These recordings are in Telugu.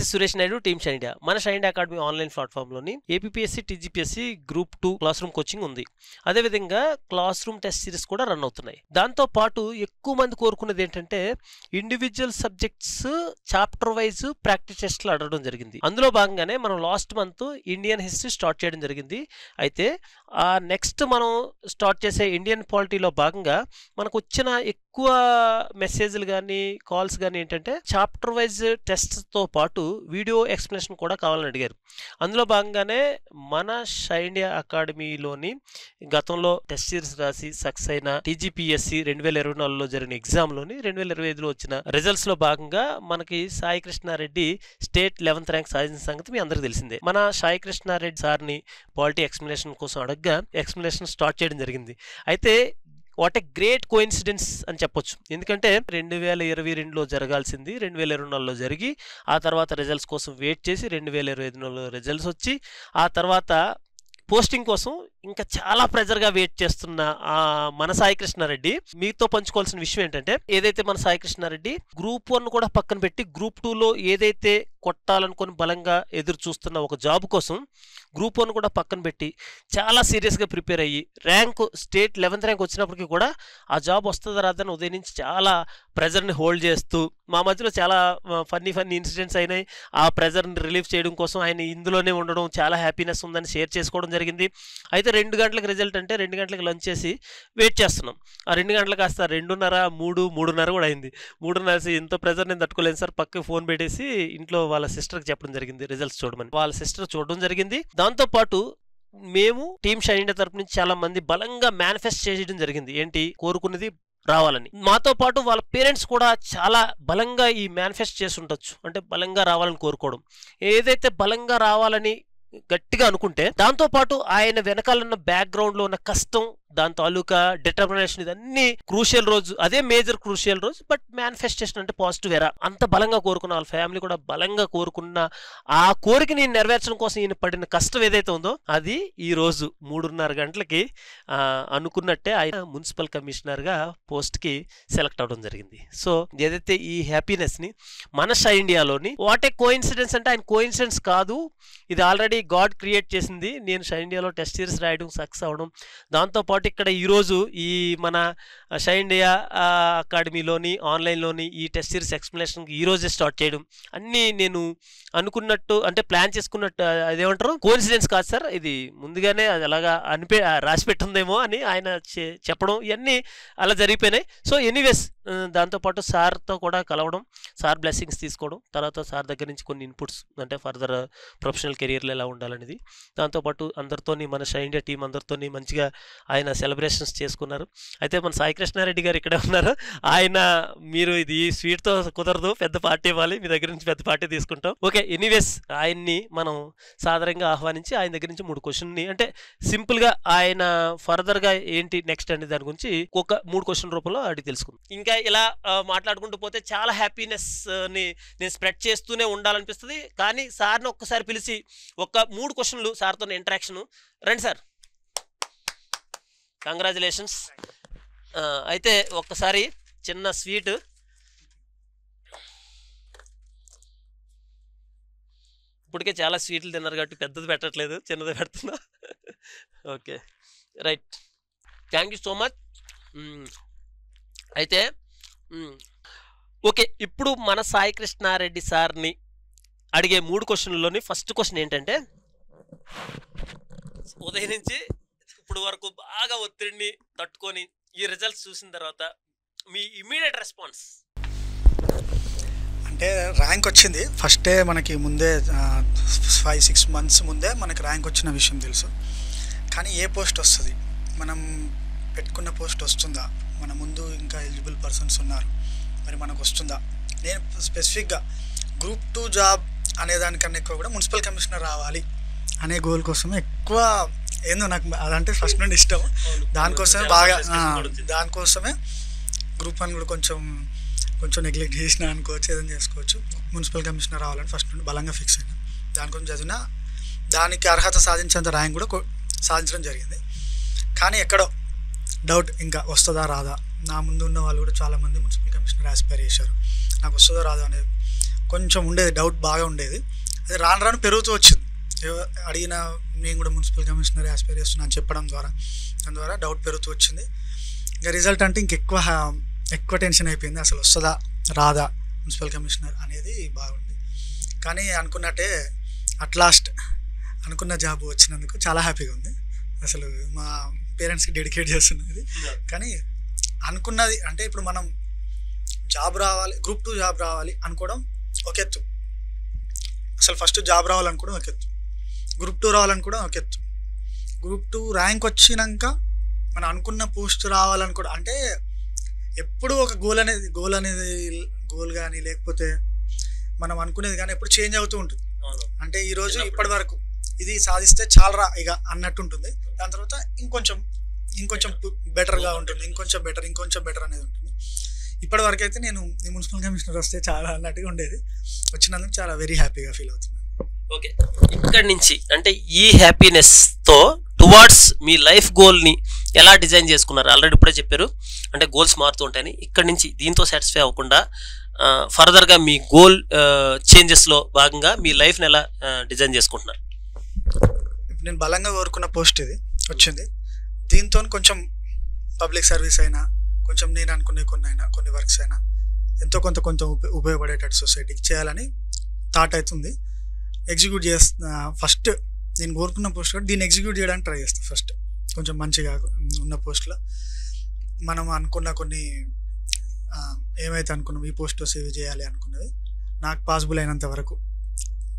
This Suresh Naidu, team Shine India. మన షైన్ ఇండియా అకాడమీ ఆన్లైన్ ప్లాట్ఫామ్లోని APSC, TGPSC group 2 classroom coaching ఉంది. అదేవిధంగా క్లాస్ రూమ్ టెస్ట్ సిరీస్ కూడా రన్ అవుతున్నాయి. దాంతో పాటు ఎక్కువ మంది కోరుకున్నది ఏంటంటే individual subjects chapter wise practice టెస్ట్లు అడగడం జరిగింది. అందులో భాగంగానే మనం last month Indian history start చేయడం జరిగింది. అయితే నెక్స్ట్ మనం స్టార్ట్ చేసే ఇండియన్ పాలిటీలో భాగంగా మనకు వచ్చిన ఎక్కువ మెసేజ్లు కానీ కాల్స్ కానీ ఏంటంటే చాప్టర్ వైజ్ టెస్ట్తో పాటు వీడియో ఎక్స్ప్లెనేషన్ కూడా కావాలని అడిగారు. అందులో భాగంగానే మన షైన్ ఇండియా అకాడమీలోని గతంలో టెస్ట్ సిరీస్ రాసి సక్సెస్ అయిన టీజీపీఎస్సీ 2024లో జరిగిన ఎగ్జామ్లోని 2025లో వచ్చిన రిజల్ట్స్లో భాగంగా మనకి Sai Krishna Reddy state 11th rank సాధించిన సంగతి మీ అందరికీ తెలిసిందే. మన సాయి కృష్ణారెడ్డి సార్ని పాలిటీ ఎక్స్ప్లెనేషన్ కోసం అడగగా ఎక్స్ప్లెనేషన్ స్టార్ట్ చేయడం జరిగింది. అయితే వాట్ ఏ గ్రేట్ కోఇన్సిడెన్స్ అని చెప్పొచ్చు. ఎందుకంటే 2022లో జరగాల్సింది 2024లో జరిగి ఆ తర్వాత రిజల్ట్స్ కోసం వెయిట్ చేసి 2025లో రిజల్ట్స్ వచ్చి ఆ తర్వాత పోస్టింగ్ కోసం ఇంకా చాలా ప్రెజర్గా వెయిట్ చేస్తున్న మన సాయి కృష్ణారెడ్డి మీతో పంచుకోవాల్సిన విషయం ఏంటంటే ఏదైతే మన సాయి కృష్ణారెడ్డి గ్రూప్ 1 కూడా పక్కన పెట్టి గ్రూప్ 2లో ఏదైతే కొట్టాలనుకొని బలంగా ఎదురు చూస్తున్న ఒక జాబ్ కోసం గ్రూప్ 1 కూడా పక్కన పెట్టి చాలా సీరియస్గా ప్రిపేర్ అయ్యి ర్యాంక్ స్టేట్ 11th ర్యాంక్ వచ్చినప్పటికీ కూడా ఆ జాబ్ వస్తుందా రాదని ఉదయం నుంచి చాలా ప్రెజర్ని హోల్డ్ చేస్తూ మా మధ్యలో చాలా ఫన్నీ ఇన్సిడెంట్స్ అయినాయి. ఆ ప్రెజర్ని రిలీఫ్ చేయడం కోసం ఆయన ఇందులోనే ఉండడం చాలా హ్యాపీనెస్ ఉందని షేర్ చేసుకోవడం జరిగింది. అయితే 2 గంటలకు రిజల్ట్ అంటే 2 గంటలకు లంచ్ చేసి వెయిట్ చేస్తున్నాం. ఆ 2 గంటలకు కాస్త 2:30, 3:30 కూడా అయింది. 3:30 ఇంత ప్రెజర్ నేను తట్టుకోలేను సార్, పక్కకి ఫోన్ పెట్టేసి ఇంట్లో వాళ్ళ సిస్టర్కి చెప్పడం జరిగింది రిజల్ట్స్ చూడమని. వాళ్ళ సిస్టర్ చూడడం జరిగింది. దాంతోపాటు మేము టీమ్ షైన్ ఇండియా తరపు నుంచి చాలా మంది బలంగా మేనిఫెస్ట్ చేయడం జరిగింది. ఏంటి కోరుకున్నది రావాలని. మాతో పాటు వాళ్ళ పేరెంట్స్ కూడా చాలా బలంగా ఈ మేనిఫెస్ట్ చేసి ఉండొచ్చు. అంటే బలంగా రావాలని కోరుకోవడం. ఏదైతే బలంగా రావాలని గట్టిగా అనుకుంటే దాంతోపాటు ఆయన వెనకాలన్న బ్యాక్గ్రౌండ్లో ఉన్న కష్టం, దాని తాలూకా డిటర్మినేషన్, ఇదన్నీ క్రూషియల్ రోజు, అదే మేజర్ క్రూషియల్ రోజు. బట్ మేనిఫెస్టేషన్ అంటే పాజిటివ్ ఎరా. అంత బలంగా కోరుకున్న వాళ్ళ ఫ్యామిలీ కూడా బలంగా కోరుకున్న ఆ కోరికని నెరవేర్చడం కోసం ఈయన పడిన కష్టం ఏదైతే ఉందో అది ఈ రోజు 3:30 గంటలకి అనుకున్నట్టే ఆయన మున్సిపల్ కమిషనర్గా పోస్ట్కి సెలెక్ట్ అవడం జరిగింది. సో ఏదైతే ఈ హ్యాపీనెస్ని మన షైన్ ఇండియాలోని వాట్ ఏ కోఇన్సిడెన్స్ అంటే ఆయన కోఇన్సిడెన్స్ కాదు, ఇది ఆల్రెడీ గాడ్ క్రియేట్ చేసింది. నేను షైన్ ఇండియాలో టెస్ట్ సిరీస్ రాయడం సక్సెస్ అవ్వడం, దాంతోపాటు ఇక్కడ ఈరోజు ఈ మన షైన్ ఇండియా అకాడమీలోని ఆన్లైన్లోని ఈ టెస్ట్ సిరీస్ ఎక్స్ప్లెనేషన్ ఈరోజే స్టార్ట్ చేయడం అన్నీ నేను అనుకున్నట్టు అంటే ప్లాన్ చేసుకున్నట్టు అదేమంటారు కోఇన్సిడెన్స్ కాదు సార్, ఇది ముందుగానే అది అలాగా రాసి పెట్టిందేమో అని ఆయన చెప్పడం, ఇవన్నీ అలా జరిగిపోయినాయి. సో ఎనీవేస్ దాంతోపాటు సార్తో కూడా కలవడం, సార్ బ్లెస్సింగ్స్ తీసుకోవడం, తర్వాత సార్ దగ్గర నుంచి కొన్ని ఇన్పుట్స్ అంటే ఫర్దర్ ప్రొఫెషనల్ కెరియర్లో ఎలా ఉండాలనేది, దాంతోపాటు అందరితోని మన షైన్ ఇండియా టీం అందరితోని మంచిగా ఆయన సెలబ్రేషన్స్ చేసుకున్నారు. అయితే మన సాయి కృష్ణారెడ్డి గారు ఇక్కడే ఉన్నారు. ఆయన మీరు ఇది స్వీట్తో కుదరదు, పెద్ద పార్టీ ఇవ్వాలి, మీ దగ్గర నుంచి పెద్ద పార్టీ తీసుకుంటాం. ఓకే ఎనీవేస్ ఆయన్ని మనం సాధారణంగా ఆహ్వానించి ఆయన దగ్గర నుంచి 3 క్వశ్చన్ని అంటే సింపుల్గా ఆయన ఫర్దర్గా ఏంటి నెక్స్ట్ అనే దాని గురించి ఒక 3 క్వశ్చన్ రూపంలో అడిగి తెలుసుకుందాం. ఇంకా ఇలా మాట్లాడుకుంటూ పోతే చాలా హ్యాపీనెస్ని నేను స్ప్రెడ్ చేస్తూనే ఉండాలనిపిస్తుంది. కానీ సార్ని ఒక్కసారి పిలిచి ఒక 3 క్వశ్చన్లు సార్తో ఇంటరాక్షన్. రండి సార్, కంగ్రాచులేషన్స్. అయితే ఒక్కసారి చిన్న స్వీట్ ఇప్పటికే చాలా స్వీట్లు తిన్నారు కాబట్టి పెద్దది పెట్టట్లేదు, చిన్నది పెడుతున్నా. Okay right, thank you so much. అయితే ఓకే, ఇప్పుడు మన సాయి కృష్ణారెడ్డి సార్ని అడిగే 3 క్వశ్చన్లలోని ఫస్ట్ క్వశ్చన్ ఏంటంటే ఉదయం నుంచి ఇప్పుడు వరకు బాగా ఒత్తిడిని తట్టుకొని ఈ రిజల్ట్స్ చూసిన తర్వాత మీ ఇమీడియట్ రెస్పాన్స్ అంటే ర్యాంక్ వచ్చింది ఫస్ట్ డే మనకి ముందే 5-6 months ముందే మనకి ర్యాంక్ వచ్చిన విషయం తెలుసు. కానీ ఏ పోస్ట్ వస్తుంది, మనం పెట్టుకున్న పోస్ట్ వస్తుందా, మన ముందు ఇంకా ఎలిజిబుల్ పర్సన్స్ ఉన్నారు, మరి మనకు వస్తుందా. నేను స్పెసిఫిక్గా గ్రూప్ 2 జాబ్ అనేదానికన్నా ఎక్కువ కూడా మున్సిపల్ కమిషనర్ రావాలి అనే గోల్ కోసం ఎక్కువ ఏందో నాకు అదంటే ఫస్ట్ నుండి ఇష్టం. దానికోసమే బాగా దానికోసమే గ్రూప్ 1 కూడా కొంచెం నెగ్లెక్ట్ చేసినా అనుకోవచ్చు, ఏదైనా చేసుకోవచ్చు. మున్సిపల్ కమిషనర్ రావాలని ఫస్ట్ నుండి బలంగా ఫిక్స్ అయినా, దానికోసం చదివిన దానికి అర్హత సాధించేంత ర్యాంక్ కూడా సాధించడం జరిగింది. కానీ ఎక్కడో డౌట్ ఇంకా వస్తుందా రాదా. నా ముందు ఉన్న వాళ్ళు కూడా చాలామంది మున్సిపల్ కమిషనర్ ఆస్పైర్ చేశారు, నాకు వస్తుందో రాదో అనేది కొంచెం ఉండేది, డౌట్ బాగా ఉండేది. అది రాను రాను పెరుగుతూ వచ్చింది. అడిగిన నేను కూడా మున్సిపల్ కమిషనర్ ఆస్పైర్ చేస్తున్నాను చెప్పడం ద్వారా, దాని ద్వారా డౌట్ పెరుగుతూ వచ్చింది. ఇంకా రిజల్ట్ అంటే ఎక్కువ టెన్షన్ అయిపోయింది. అసలు వస్తుందా రాదా మున్సిపల్ కమిషనర్ అనేది బాగుంది. కానీ అనుకున్నట్టే అట్ లాస్ట్ అనుకున్న జాబ్ వచ్చినందుకు చాలా హ్యాపీగా ఉంది. అసలు మా పేరెంట్స్కి డెడికేట్ చేస్తున్నది. కానీ అనుకున్నది అంటే ఇప్పుడు మనం జాబ్ రావాలి, గ్రూప్ 2 జాబ్ రావాలి అనుకోవడం ఒక ఎత్తు, అసలు ఫస్ట్ జాబ్ రావాలనుకోవడం ఒక ఎత్తు, గ్రూప్ 2 రావాలనుకోవడం ఒక ఎత్తు, గ్రూప్ 2 ర్యాంక్ వచ్చినాక మనం అనుకున్న పోస్ట్ రావాలనుకోవడం అంటే ఎప్పుడు ఒక గోల్ కానీ లేకపోతే మనం అనుకునేది కానీ ఎప్పుడు చేంజ్ అవుతూ ఉంటుంది. అంటే ఈరోజు ఇప్పటి వరకు ఇది సాధిస్తే చాలరా ఇక అన్నట్టు ఉంటుంది. దాని తర్వాత ఇంకొంచెం బెటర్గా ఉంటుంది, ఇంకొంచెం బెటర్ అనేది ఉంటుంది. ఇప్పటి వరకు అయితే నేను ఈ మున్సిపల్ కమిషనర్ వస్తే చాలా అన్నట్టుగా ఉండేది. వచ్చినందుకు చాలా వెరీ హ్యాపీగా ఫీల్ అవుతున్నాను. ఓకే, ఇక్కడి నుంచి అంటే ఈ హ్యాపీనెస్తో టువార్డ్స్ మీ లైఫ్ గోల్ని ఎలా డిజైన్ చేసుకున్నారు? ఆల్రెడీ ఇప్పుడే చెప్పారు అంటే గోల్స్ మారుతూ ఉంటాయని. ఇక్కడి నుంచి దీంతో సాటిస్ఫై అవ్వకుండా ఫర్దర్గా మీ గోల్ చేంజెస్లో భాగంగా మీ లైఫ్ని ఎలా డిజైన్ చేసుకుంటున్నారు? నేను బలంగా కోరుకున్న పోస్ట్ ఇది వచ్చింది. దీంతో కొంచెం పబ్లిక్ సర్వీస్ అయినా, కొంచెం నేను అనుకునే కొన్ని వర్క్స్ అయినా ఎంతో కొంత ఉపయోగపడేటట్టు సొసైటీకి చేయాలని థాట్ అవుతుంది. ఎగ్జిక్యూట్ చేస్తున్నా. ఫస్ట్ నేను కోరుకున్న పోస్ట్ కూడా దీన్ని ఎగ్జిక్యూట్ చేయడానికి ట్రై చేస్తాను. ఫస్ట్ కొంచెం మంచిగా ఉన్న పోస్ట్లో మనం అనుకున్న కొన్ని ఏమైతే అనుకున్నాం ఈ పోస్ట్ సేవ్ చేయాలి అనుకున్నది నాకు పాసిబుల్ అయినంత వరకు,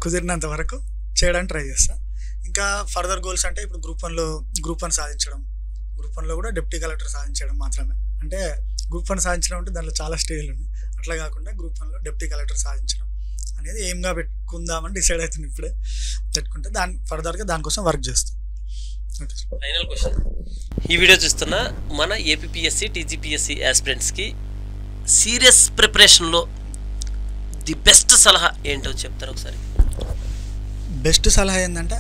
కుదిరినంత వరకు చేయడానికి ట్రై చేస్తాను. ఇంకా ఫర్దర్ గోల్స్ అంటే ఇప్పుడు గ్రూప్ 1 సాధించడం, గ్రూప్ 1లో కూడా డిప్యూటీ కలెక్టర్ సాధించడం మాత్రమే. అంటే గ్రూప్ 1 సాధించడం అంటే దాంట్లో చాలా స్టేజ్లు ఉన్నాయి. అట్లా కాకుండా గ్రూప్ 1లో డిప్యూటీ కలెక్టర్ సాధించడం అనేది ఎయిమ్గా పెట్టుకుందామని డిసైడ్ అవుతుంది. ఇప్పుడే పెట్టుకుంటే ఫర్దర్గా దానికోసం వర్క్ చేస్తాం. ఫైనల్ క్వశ్చన్, ఈ వీడియో చూస్తున్న మన ఏపీపీఎస్సీ టీజీపీఎస్సీ ఆస్పిరెంట్స్కి సీరియస్ ప్రిపరేషన్లో ది బెస్ట్ సలహా ఏంటో చెప్తారు ఒకసారి? బెస్ట్ సలహా ఏంటంటే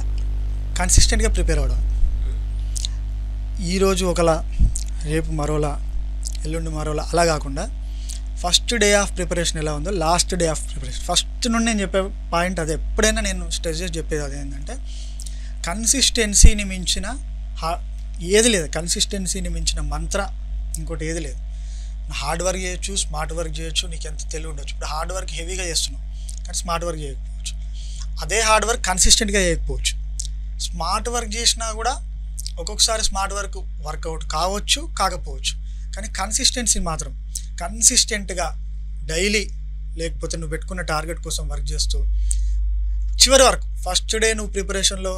కన్సిస్టెంట్గా ప్రిపేర్ అవ్వడం. ఈరోజు ఒకలా, రేపు మరోలా, ఎల్లుండి మరోలా అలా కాకుండా ఫస్ట్ డే ఆఫ్ ప్రిపరేషన్ ఎలా ఉందో last day of preparation first నుండి నేను చెప్పే పాయింట్ అదే. ఎప్పుడైనా నేను స్ట్రెస్ చేసి చెప్పేది అదే ఏంటంటే కన్సిస్టెన్సీని మించిన ఏది లేదు, కన్సిస్టెన్సీని మించిన మంత్ర ఇంకోటి ఏది లేదు. హార్డ్ వర్క్ చేయొచ్చు, స్మార్ట్ వర్క్ చేయొచ్చు, నీకు ఎంత తెలివి ఉండొచ్చు. ఇప్పుడు హార్డ్ వర్క్ హెవీగా చేస్తున్నావు కానీ స్మార్ట్ వర్క్ చేయకపోవచ్చు, అదే హార్డ్ వర్క్ కన్సిస్టెంట్గా చేయకపోవచ్చు. స్మార్ట్ వర్క్ చేసినా కూడా ఒక్కొక్కసారి స్మార్ట్ వర్క్ వర్కౌట్ కావచ్చు కాకపోవచ్చు, కానీ కన్సిస్టెన్సీ మాత్రం కన్సిస్టెంట్గా డైలీ లేకపోతే నువ్వు పెట్టుకున్న టార్గెట్ కోసం వర్క్ చేస్తూ చివరి వరకు ఫస్ట్ డే నువ్వు ప్రిపరేషన్లో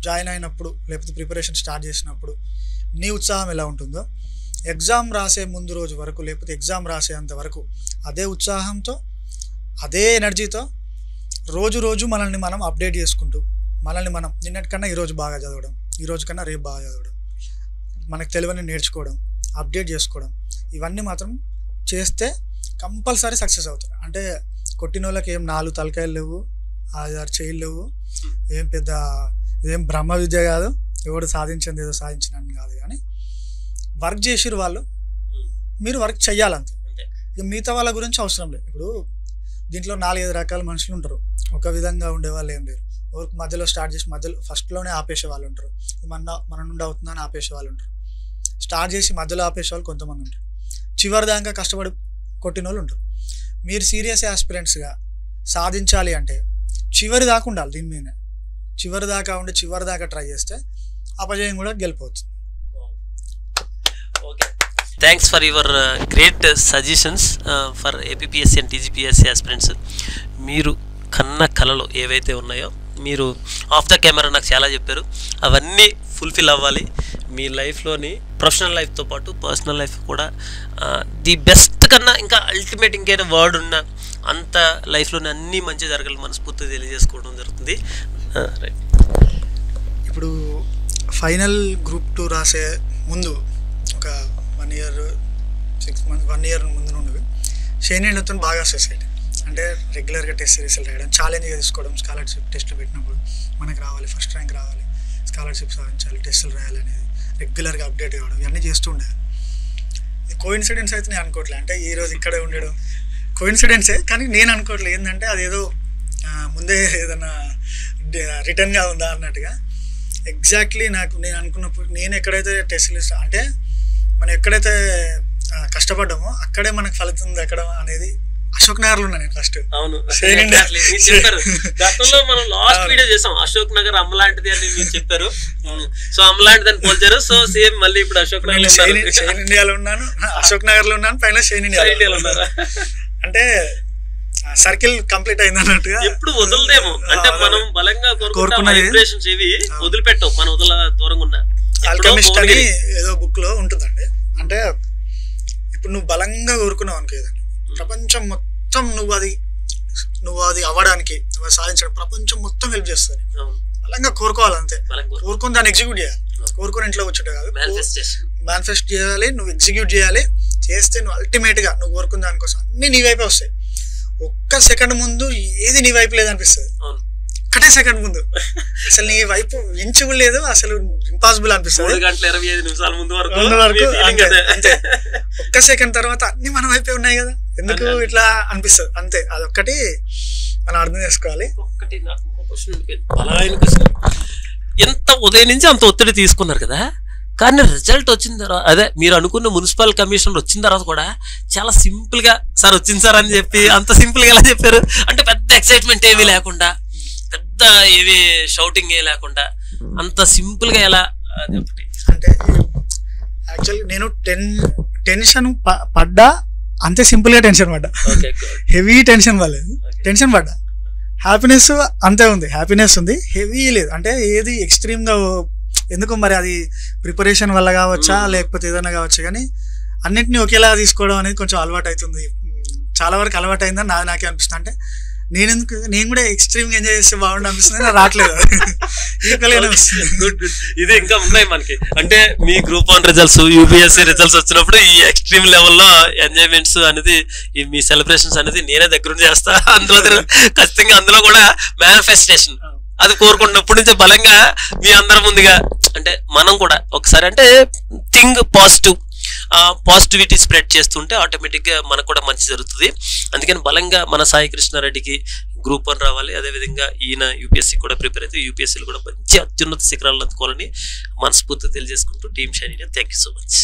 జాయిన్ అయినప్పుడు లేకపోతే ప్రిపరేషన్ స్టార్ట్ చేసినప్పుడు నీ ఉత్సాహం ఎలా ఉంటుందో ఎగ్జామ్ రాసే ముందు రోజు వరకు లేకపోతే ఎగ్జామ్ రాసేంత వరకు అదే ఉత్సాహంతో అదే ఎనర్జీతో రోజు మనల్ని మనం అప్డేట్ చేసుకుంటూ మనల్ని మనం నిన్నటికన్నా ఈరోజు బాగా చదవడం, ఈరోజు కన్నా రేపు బాగా చదవడం, మనకు తెలియని నేర్చుకోవడం, అప్డేట్ చేసుకోవడం, ఇవన్నీ మాత్రం చేస్తే కంపల్సరీ సక్సెస్ అవుతారు. అంటే కొట్టిన వాళ్ళకి ఏం 4 తలకాయలు లేవు, 6 చేయిలు లేవు, ఇదేం బ్రహ్మ విద్య కాదు, ఎవడు సాధించింది ఏదో సాధించినని కాదు. కానీ వర్క్ చేసిరు వాళ్ళు, మీరు వర్క్ చెయ్యాలంతే. ఇక మిగతా వాళ్ళ గురించి అవసరం లేదు. ఇప్పుడు దీంట్లో 4-5 రకాల మనుషులు ఉంటారు. ఒక విధంగా ఉండే వాళ్ళు ఏం లేరు. ఎవరికి మధ్యలో స్టార్ట్ చేసి మధ్యలో ఫస్ట్లోనే ఆపేసే వాళ్ళు ఉంటారు, మన నుండి అవుతుందని ఆపేసే వాళ్ళు ఉంటారు, స్టార్ట్ చేసి మధ్యలో ఆపేసే వాళ్ళు కొంతమంది ఉంటారు, చివరి దాకా కష్టపడి కొట్టిన వాళ్ళు ఉంటారు. మీరు సీరియస్ ఆస్పిరెంట్స్గా సాధించాలి అంటే చివరి దాకా ఉండాలి. దీని మీద చివరి దాకా ఉండి చివరి దాకా ట్రై చేస్తే అపజయం కూడా గెలిపోతుంది. Okay, thanks for your great suggestions for APPSC and TGPSC aspirants. మీరు కన్న కళలు ఏవైతే ఉన్నాయో మీరు ఆఫ్ ద కెమెరా నాకు చాలా చెప్పారు, అవన్నీ ఫుల్ఫిల్ అవ్వాలి. మీ లైఫ్లోని ప్రొఫెషనల్ లైఫ్తో పాటు పర్సనల్ లైఫ్ కూడా ది బెస్ట్ కన్నా ఇంకా అల్టిమేట్ ఇంకేదో వర్డ్ ఉన్న అంత లైఫ్లోని అన్నీ మంచి జరగాలి మనస్ఫూర్తిగా తెలియజేసుకోవడం జరుగుతుంది. రైట్, ఇప్పుడు ఫైనల్ గ్రూప్ 2 రాసే ముందు ఒక 1 year 6 months 1 year ముందు నుండి షేనితో బాగా సొసైటీ అంటే రెగ్యులర్గా టెస్ట్ సిరీస్లు రాయడం, ఛాలెంజ్గా తీసుకోవడం, స్కాలర్షిప్ టెస్ట్లు పెట్టినప్పుడు మనకు రావాలి, ఫస్ట్ ర్యాంక్ రావాలి, స్కాలర్షిప్ సాధించాలి, టెస్టులు రాయాలి అనేది రెగ్యులర్గా అప్డేట్ కావడం, ఇవన్నీ చేస్తూ ఉండాలి. ఇది కోఇన్సిడెన్స్ అయితే నేను అనుకోవట్లే. అంటే ఈరోజు ఇక్కడే ఉండడం కోఇన్సిడెన్సే, కానీ నేను అనుకోవట్లేదు ఏంటంటే అదేదో ముందే ఏదైనా రిటర్న్గా ఉందా అన్నట్టుగా. ఎగ్జాక్ట్లీ నేను అనుకున్నప్పుడు నేను ఎక్కడైతే టెస్ట్లు అంటే మనం ఎక్కడైతే కష్టపడ్డామో అక్కడే మనకు ఫలితం దక్కడం అనేది అశోక్ నగర్లో ఉన్నా నేను ఫస్ట్. అవును, చెప్పారు గతంలో మనం లాస్ట్ వీడియో చేసాం అశోక్ నగర్ అమ్మలాంటిది అని మీరు చెప్పారు. సో అమ్మలాంటిది అని పోల్చారు. సో సేమ్ మళ్ళీ ఇప్పుడు అశోక్ నగర్ షైన్ ఇండియాలో ఉన్నాను, అశోక్ నగర్ లో ఉన్నాను, పైన షైన్ ఇండియాలో ఉన్నాను. అంటే సర్కిల్ కంప్లీట్ అయింది అన్నట్టుగా. ఎప్పుడు వదలదేమో, అంటే మనం బలంగా కోరుకున్న వైబ్రేషన్స్ ఏవి వదిలిపెట్టవు, మన వదల దూరంగా ఉన్నా. ఆల్కెమిస్ట్ అని ఏదో బుక్ లో ఉంటుందండి. అంటే ఇప్పుడు నువ్వు బలంగా కోరుకున్నావు అనుకో ఏదైనా, ప్రపంచం మొత్తం నువ్వు అది అవ్వడానికి, నువ్వు సాధించడం ప్రపంచం మొత్తం హెల్ప్ చేస్తుంది. బలంగా కోరుకోవాలి అంతే, కోరుకొని దాన్ని ఎగ్జిక్యూట్ చేయాలి. కోరుకొని ఇంట్లో కూర్చుంటే కాదు, మేనిఫెస్ట్ చేయాలి, నువ్వు ఎగ్జిక్యూట్ చేయాలి. చేస్తే నువ్వు అల్టిమేట్ గా నువ్వు కోరుకున్న దానికోసం అన్ని నీ వైపే వస్తాయి. ఒక్క సెకండ్ ముందు ఏది నీ వైపు లేదనిపిస్తుంది, ఒక్కటే సెకండ్ ముందు అసలు నీ వైపు ఇంచు లేదు, అసలు ఇంపాసిబుల్ అనిపిస్తుంది. 3:25 ముందు వరకు అంతే. ఒక్క సెకండ్ తర్వాత అన్ని మన వైపే ఉన్నాయి కదా, ఎందుకు ఇట్లా అనిపిస్తుంది అంతే. అదొక్కటి మనం అర్థం చేసుకోవాలి. ఒక్కటి నాకు ఎంత ఉదయం నుంచి అంత ఒత్తిడి తీసుకున్నారు కదా, కానీ రిజల్ట్ వచ్చిన తర్వాత అదే మీరు అనుకున్న మున్సిపల్ కమిషనర్ వచ్చిన తర్వాత కూడా చాలా సింపుల్ గా సార్ వచ్చింది సార్ అని చెప్పి అంత సింపుల్ గా ఎలా చెప్పారు అంటే పెద్ద ఎక్సైట్మెంట్ ఏమీ లేకుండా, పెద్ద ఏవి షౌటింగ్ ఏ లేకుండా అంత సింపుల్ గా ఎలా చెప్పండి. అంటే యాక్చువల్లీ నేను టెన్షన్ పడ్డా, అంతే సింపుల్ గా టెన్షన్ పడ్డా, హెవీ టెన్షన్ పడలేదు, టెన్షన్ పడ్డా. హ్యాపీనెస్ అంతే ఉంది, హ్యాపీనెస్ ఉంది, హెవీ లేదు. అంటే ఏది ఎక్స్ట్రీమ్ గా ఎందుకు మరి అది ప్రిపరేషన్ వల్ల కావచ్చా లేకపోతే ఏదైనా కావచ్చు, కానీ అన్నింటినీ ఒకేలా తీసుకోవడం అనేది కొంచెం అలవాటు అవుతుంది, చాలా వరకు అలవాటు అయిందని నాకే అనిపిస్తుంది. అంటే నేను కూడా ఎక్స్ట్రీమ్ గా ఎంజాయ్ చేస్తే బాగుండు అనిపిస్తుంది, రావట్లేదు. ఇది ఇంకా ఉన్నాయి మనకి. అంటే మీ గ్రూప్ 1 రిజల్ట్స్, యూపీఎస్సీ రిజల్ట్స్ వచ్చినప్పుడు ఈ ఎక్స్ట్రీమ్ లెవెల్లో ఎంజాయ్మెంట్స్ అనేది, మీ సెలబ్రేషన్స్ అనేది నేనే దగ్గరుండి చేస్తా. అందులో ఖచ్చితంగా అందులో కూడా మేనిఫెస్టేషన్ అది కోరుకుంటున్నప్పటి నుంచి బలంగా మీ అందరం ముందుగా అంటే మనం కూడా ఒకసారి అంటే థింక్ పాజిటివిటీ స్ప్రెడ్ చేస్తుంటే ఆటోమేటిక్గా మనకు కూడా మంచి జరుగుతుంది. అందుకని బలంగా మన సాయి కృష్ణారెడ్డికి గ్రూప్ 1 రావాలి, అదేవిధంగా ఈయన యూపీఎస్సీ కూడా ప్రిపేర్ అయితే యూపీఎస్సీలో కూడా మంచి అత్యున్నత శిఖరాలను అందుకోవాలని మనస్ఫూర్తిగా తెలియజేసుకుంటూ team Shine India thank you so much.